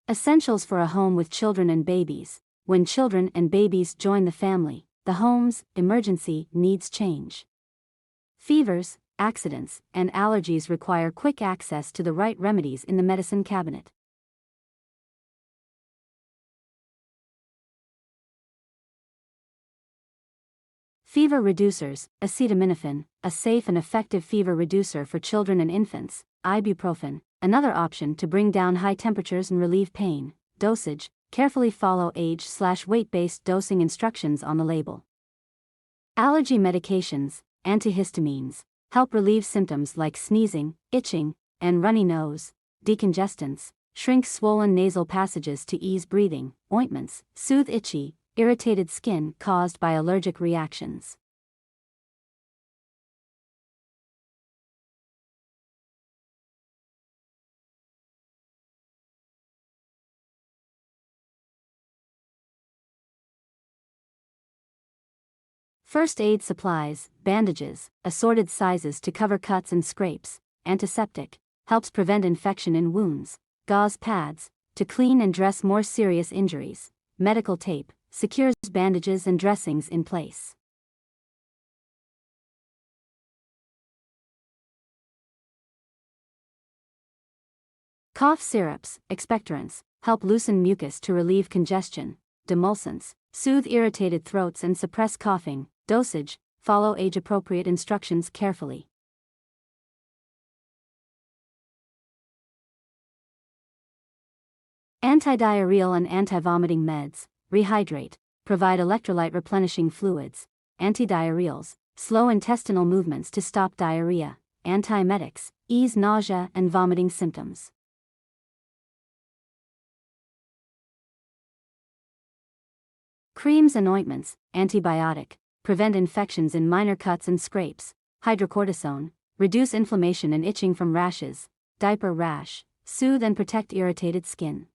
Essentials for a home with children and babies. When children and babies join the family, the home's emergency needs change. Fevers, accidents, and allergies require quick access to the right remedies in the medicine cabinet. Fever reducers. Acetaminophen, a safe and effective fever reducer for children and infants. Ibuprofen, another option to bring down high temperatures and relieve pain. Dosage, carefully follow age/weight-based dosing instructions on the label. Allergy medications. Antihistamines, help relieve symptoms like sneezing, itching, and runny nose. Decongestants, shrink swollen nasal passages to ease breathing. Ointments, soothe itchy, irritated skin caused by allergic reactions. First aid supplies, bandages, assorted sizes to cover cuts and scrapes. Antiseptic, helps prevent infection in wounds. Gauze pads, to clean and dress more serious injuries. Medical tape, secures bandages and dressings in place. Cough syrups, expectorants, help loosen mucus to relieve congestion. Demulcents, soothe irritated throats and suppress coughing. Dosage, follow age-appropriate instructions carefully. Antidiarrheal and anti-vomiting meds. Rehydrate, provide electrolyte replenishing fluids. Antidiarrheals, slow intestinal movements to stop diarrhea. Antiemetics, ease nausea and vomiting symptoms. Creams and ointments. Antibiotic, prevent infections in minor cuts and scrapes. Hydrocortisone, reduce inflammation and itching from rashes. Diaper rash, soothe and protect irritated skin.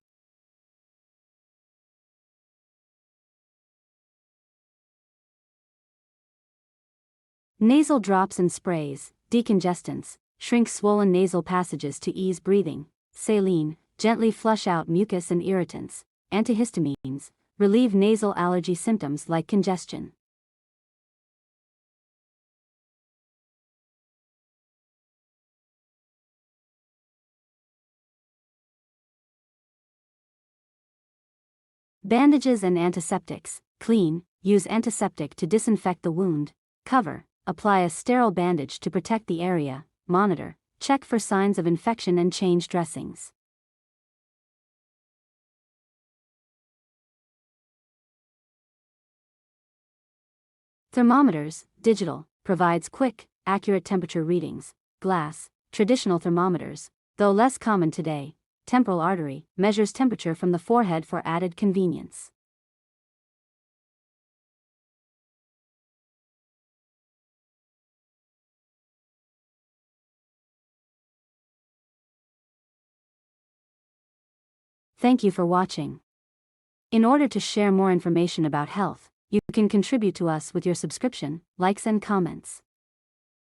Nasal drops and sprays, decongestants, shrink swollen nasal passages to ease breathing. Saline, gently flush out mucus and irritants. Antihistamines, relieve nasal allergy symptoms like congestion. Bandages and antiseptics. Clean, use antiseptic to disinfect the wound. Cover, apply a sterile bandage to protect the area. Monitor, check for signs of infection and change dressings. Thermometers. Digital, provides quick, accurate temperature readings. Glass, traditional thermometers, though less common today. Temporal artery, measures temperature from the forehead for added convenience. Thank you for watching. In order to share more information about health, you can contribute to us with your subscription, likes and comments.